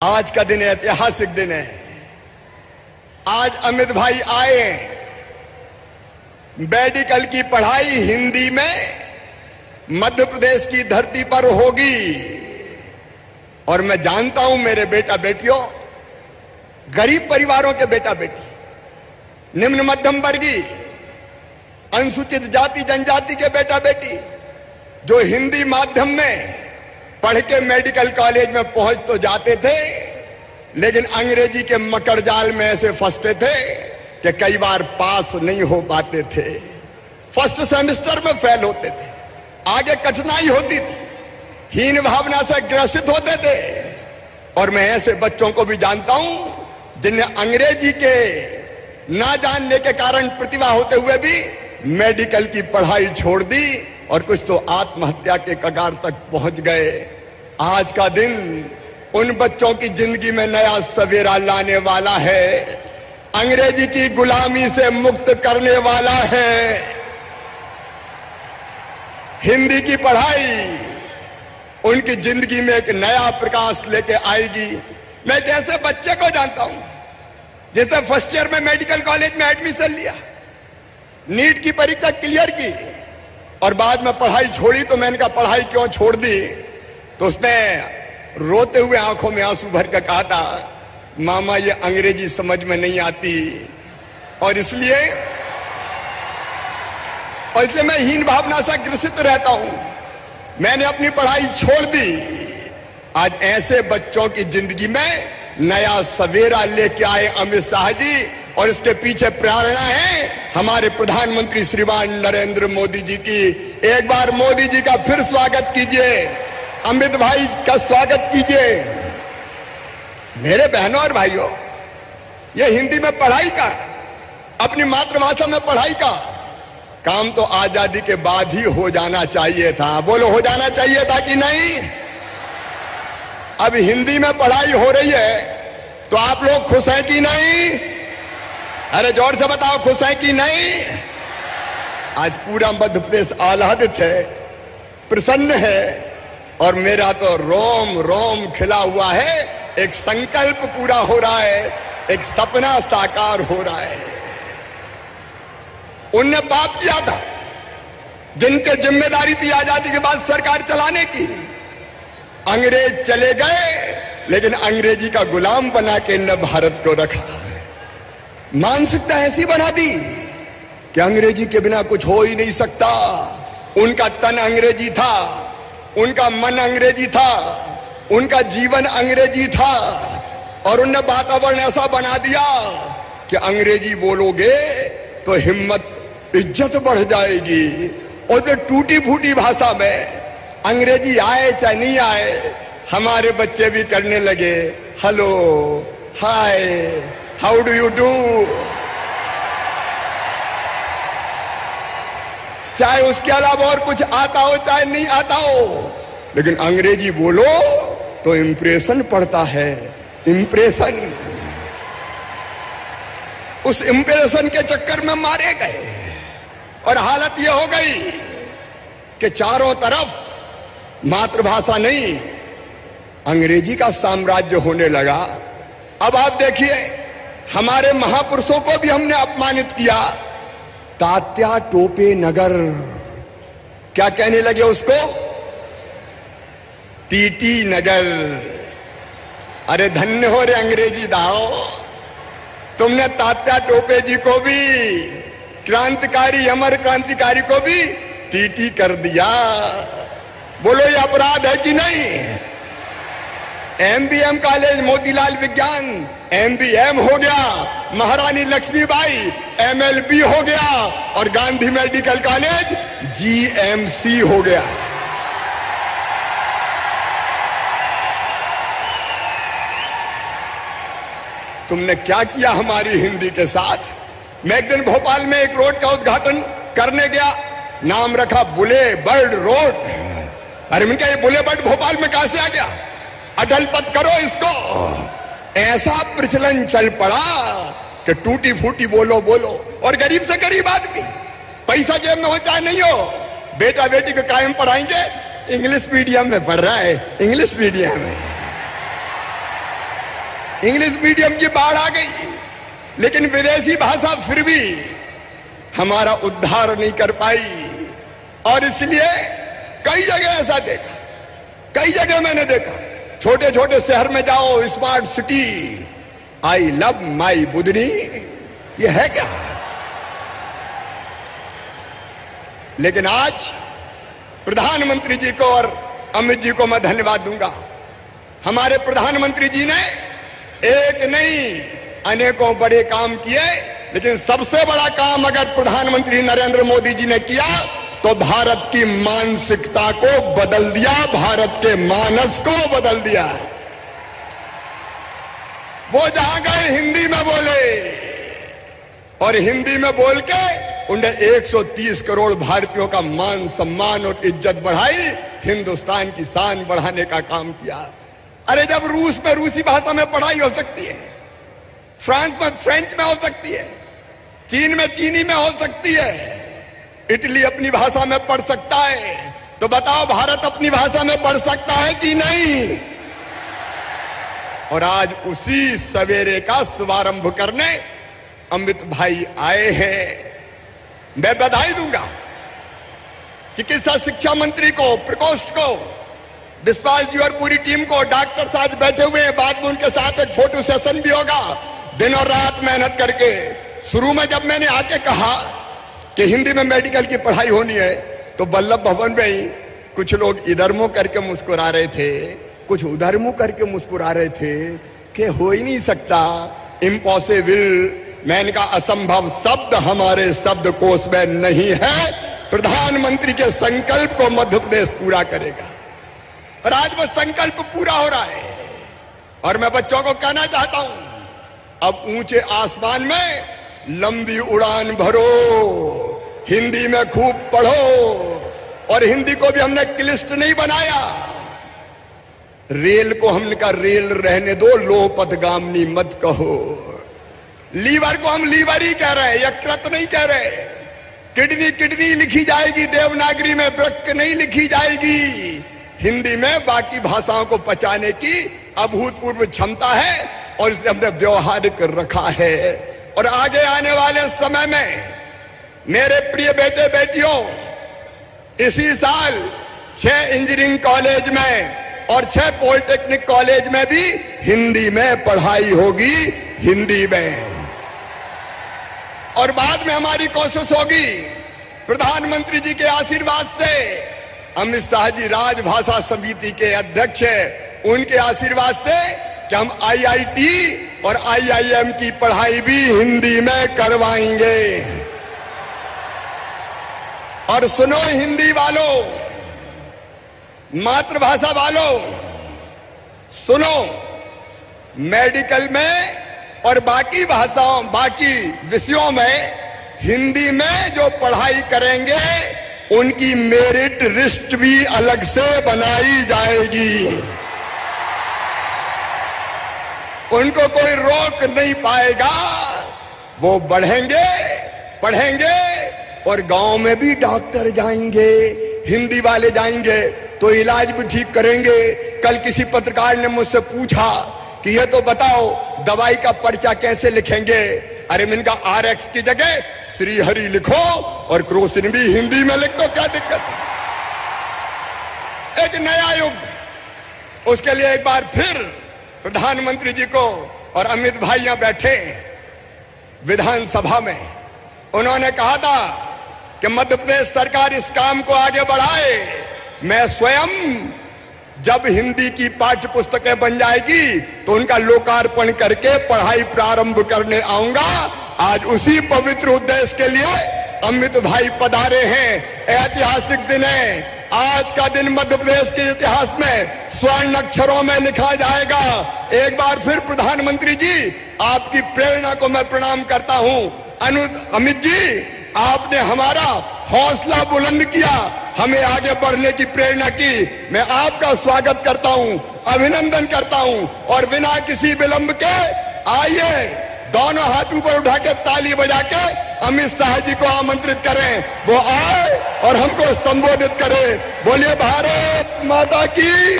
आज का दिन ऐतिहासिक दिन है। आज अमित भाई आए, मेडिकल की पढ़ाई हिंदी में मध्य प्रदेश की धरती पर होगी। और मैं जानता हूं मेरे बेटा बेटियों, गरीब परिवारों के बेटा बेटी, निम्न मध्यम वर्गीय, अनुसूचित जाति जनजाति के बेटा बेटी जो हिंदी माध्यम में पढ़ के मेडिकल कॉलेज में पहुंच तो जाते थे, लेकिन अंग्रेजी के मकड़जाल में ऐसे फंसते थे कि कई बार पास नहीं हो पाते थे। फर्स्ट सेमेस्टर में फेल होते थे, आगे कठिनाई होती थी, हीन भावना से ग्रसित होते थे। और मैं ऐसे बच्चों को भी जानता हूं जिन्हें अंग्रेजी के ना जानने के कारण प्रतिभा होते हुए भी मेडिकल की पढ़ाई छोड़ दी और कुछ तो आत्महत्या के कगार तक पहुंच गए। आज का दिन उन बच्चों की जिंदगी में नया सवेरा लाने वाला है, अंग्रेजी की गुलामी से मुक्त करने वाला है। हिंदी की पढ़ाई उनकी जिंदगी में एक नया प्रकाश लेके आएगी। मैं एक ऐसे बच्चे को जानता हूं जिसने फर्स्ट ईयर में मेडिकल कॉलेज में एडमिशन लिया, नीट की परीक्षा क्लियर की और बाद में पढ़ाई छोड़ी। तो मैंने कहा पढ़ाई क्यों छोड़ दी? तो उसने रोते हुए आंखों में आंसू भर कर कहा था, मामा ये अंग्रेजी समझ में नहीं आती और इसलिए मैं हीन भावना से ग्रसित रहता हूं, मैंने अपनी पढ़ाई छोड़ दी। आज ऐसे बच्चों की जिंदगी में नया सवेरा लेके आए अमित शाह जी, और इसके पीछे प्रेरणा है हमारे प्रधानमंत्री श्रीमान नरेंद्र मोदी जी की। एक बार मोदी जी का फिर स्वागत कीजिए, अमित भाई का स्वागत कीजिए। मेरे बहनों और भाइयों, यह हिंदी में पढ़ाई का, अपनी मातृभाषा में पढ़ाई का काम तो आजादी के बाद ही हो जाना चाहिए था। बोलो, हो जाना चाहिए था कि नहीं? अब हिंदी में पढ़ाई हो रही है तो आप लोग खुश हैं कि नहीं? अरे जोर से बताओ, खुश है कि नहीं? आज पूरा मध्य प्रदेश आह्लादित है, प्रसन्न है और मेरा तो रोम रोम खिला हुआ है। एक संकल्प पूरा हो रहा है, एक सपना साकार हो रहा है। उनने पाप किया था जिनके जिम्मेदारी थी आजादी के बाद सरकार चलाने की। अंग्रेज चले गए लेकिन अंग्रेजी का गुलाम बना के न भारत को रखा। मानसिकता ऐसी बना दी कि अंग्रेजी के बिना कुछ हो ही नहीं सकता। उनका तन अंग्रेजी था, उनका मन अंग्रेजी था, उनका जीवन अंग्रेजी था और उनने वातावरण ऐसा बना दिया कि अंग्रेजी बोलोगे तो हिम्मत, इज्जत बढ़ जाएगी। और जो टूटी फूटी भाषा में अंग्रेजी आए चाहे नहीं आए, हमारे बच्चे भी करने लगे hello, hi, how do you do. चाहे उसके अलावा और कुछ आता हो चाहे नहीं आता हो, लेकिन अंग्रेजी बोलो तो इंप्रेशन पड़ता है, इंप्रेशन। उस इंप्रेशन के चक्कर में मारे गए और हालत यह हो गई कि चारों तरफ मातृभाषा नहीं, अंग्रेजी का साम्राज्य होने लगा। अब आप देखिए, हमारे महापुरुषों को भी हमने अपमानित किया। तात्या टोपे नगर, क्या कहने लगे उसको? टीटी नगर। अरे धन्य हो रे अंग्रेजी दाओ, तुमने तात्या टोपे जी को भी, क्रांतिकारी, अमर क्रांतिकारी को भी टीटी कर दिया। बोलो ये अपराध है कि नहीं? एमबीएम कॉलेज मोतीलाल विज्ञान एमबीएम हो गया, महारानी लक्ष्मीबाई एमएलबी हो गया और गांधी मेडिकल कॉलेज जीएमसी हो गया। तुमने क्या किया हमारी हिंदी के साथ? मैं एक दिन भोपाल में एक रोड का उद्घाटन करने गया, नाम रखा बुले बर्ड रोड। अरे मैं क्या, ये बुले बर्ड भोपाल में कहां से आ गया? अटल पथ करो इसको। ऐसा प्रचलन चल पड़ा कि टूटी फूटी बोलो बोलो। और गरीब से गरीब आदमी, पैसा जेब में हो चाहे नहीं हो, बेटा बेटी को कायम पढ़ाएंगे। इंग्लिश मीडियम में पढ़ रहा है, इंग्लिश मीडियम में। इंग्लिश मीडियम की बाढ़ आ गई, लेकिन विदेशी भाषा फिर भी हमारा उद्धार नहीं कर पाई। और इसलिए कई जगह ऐसा देखा, कई जगह मैंने देखा, छोटे छोटे शहर में जाओ, smart city, I love my Budhni, ये है क्या? लेकिन आज प्रधानमंत्री जी को और अमित जी को मैं धन्यवाद दूंगा। हमारे प्रधानमंत्री जी ने एक नहीं अनेकों बड़े काम किए, लेकिन सबसे बड़ा काम अगर प्रधानमंत्री नरेंद्र मोदी जी ने किया तो भारत की मानसिकता को बदल दिया, भारत के मानस को बदल दिया। वो जहां गए हिंदी में बोले, और हिंदी में बोल के उन्हें 130 करोड़ भारतीयों का मान सम्मान और इज्जत बढ़ाई, हिंदुस्तान की शान बढ़ाने का काम किया। अरे जब रूस में रूसी भाषा में पढ़ाई हो सकती है, फ्रांस में फ्रेंच में हो सकती है, चीन में चीनी में हो सकती है, इटली अपनी भाषा में पढ़ सकता है, तो बताओ भारत अपनी भाषा में पढ़ सकता है कि नहीं? और आज उसी सवेरे का शुभारंभ करने अमित भाई आए हैं। मैं बधाई दूंगा चिकित्सा शिक्षा मंत्री को, प्रकोष्ठ को, विश्वास जी और पूरी टीम को। डॉक्टर साहब बैठे हुए हैं, बाद में उनके साथ एक फोटो सेशन भी होगा, दिन और रात मेहनत करके। शुरू में जब मैंने आके कहा कि हिंदी में मेडिकल की पढ़ाई होनी है, तो वल्लभ भवन में ही कुछ लोग इधर मुंह करके मुस्कुरा रहे थे, कुछ उधर मुंह करके मुस्कुरा रहे थे कि हो ही नहीं सकता, इम्पॉसिबल। मैंने कहा असंभव शब्द हमारे शब्दकोश में नहीं है, प्रधानमंत्री के संकल्प को मध्य प्रदेश पूरा करेगा। और आज वो संकल्प पूरा हो रहा है। और मैं बच्चों को कहना चाहता हूं, अब ऊंचे आसमान में लंबी उड़ान भरो, हिंदी में खूब पढ़ो। और हिंदी को भी हमने क्लिष्ट नहीं बनाया, रेल को हमने कहा रेल रहने दो, लो पथगामिनी मत कहो। लीवर को हम लीवर ही कह रहे हैं, यकृत नहीं कह रहे। किडनी किडनी लिखी जाएगी देवनागरी में, वृक्क नहीं लिखी जाएगी। हिंदी में बाकी भाषाओं को पचाने की अभूतपूर्व क्षमता है, और इसे हमने व्यवहारिक रखा है। और आगे आने वाले समय में मेरे प्रिय बेटे बेटियों, इसी साल 6 इंजीनियरिंग कॉलेज में और 6 पॉलिटेक्निक कॉलेज में भी हिंदी में पढ़ाई होगी, हिंदी में। और बाद में हमारी कोशिश होगी प्रधानमंत्री जी के आशीर्वाद से, अमित शाह जी राजभाषा समिति के अध्यक्ष हैं, उनके आशीर्वाद से कि हम IIT और IIM की पढ़ाई भी हिंदी में करवाएंगे। और सुनो हिंदी वालों, मातृभाषा वालों, सुनो, मेडिकल में और बाकी भाषाओं, बाकी विषयों में हिंदी में जो पढ़ाई करेंगे उनकी मेरिट लिस्ट भी अलग से बनाई जाएगी। उनको कोई रोक नहीं पाएगा, वो बढ़ेंगे, पढ़ेंगे। और गांव में भी डॉक्टर जाएंगे, हिंदी वाले जाएंगे तो इलाज भी ठीक करेंगे। कल किसी पत्रकार ने मुझसे पूछा कि ये तो बताओ दवाई का पर्चा कैसे लिखेंगे। अरे मैंने कहा RX की जगह श्री हरि लिखो और क्रोसिन भी हिंदी में लिख दो, क्या दिक्कत है? एक नया युग। उसके लिए एक बार फिर प्रधानमंत्री जी को और अमित भाई यहां बैठे विधानसभा में, उन्होंने कहा था कि मध्य प्रदेश सरकार इस काम को आगे बढ़ाए। मैं स्वयं जब हिंदी की पाठ्य पुस्तकें बन जाएगी तो उनका लोकार्पण करके पढ़ाई प्रारंभ करने आऊंगा। आज उसी पवित्र उद्देश्य के लिए अमित भाई पधारे हैं। ऐतिहासिक दिन है। आज का दिन मध्य प्रदेश के इतिहास में स्वर्ण अक्षरों में लिखा जाएगा। एक बार फिर प्रधानमंत्री जी, आपकी प्रेरणा को मैं प्रणाम करता हूं। अमित जी, आपने हमारा हौसला बुलंद किया, हमें आगे बढ़ने की प्रेरणा की। मैं आपका स्वागत करता हूं, अभिनंदन करता हूं। और बिना किसी विलंब के आइए, दोनों हाथ ऊपर उठा के ताली बजा के अमित शाह जी को आमंत्रित करें, वो आए और हमको संबोधित करें। बोलिए भारत माता की।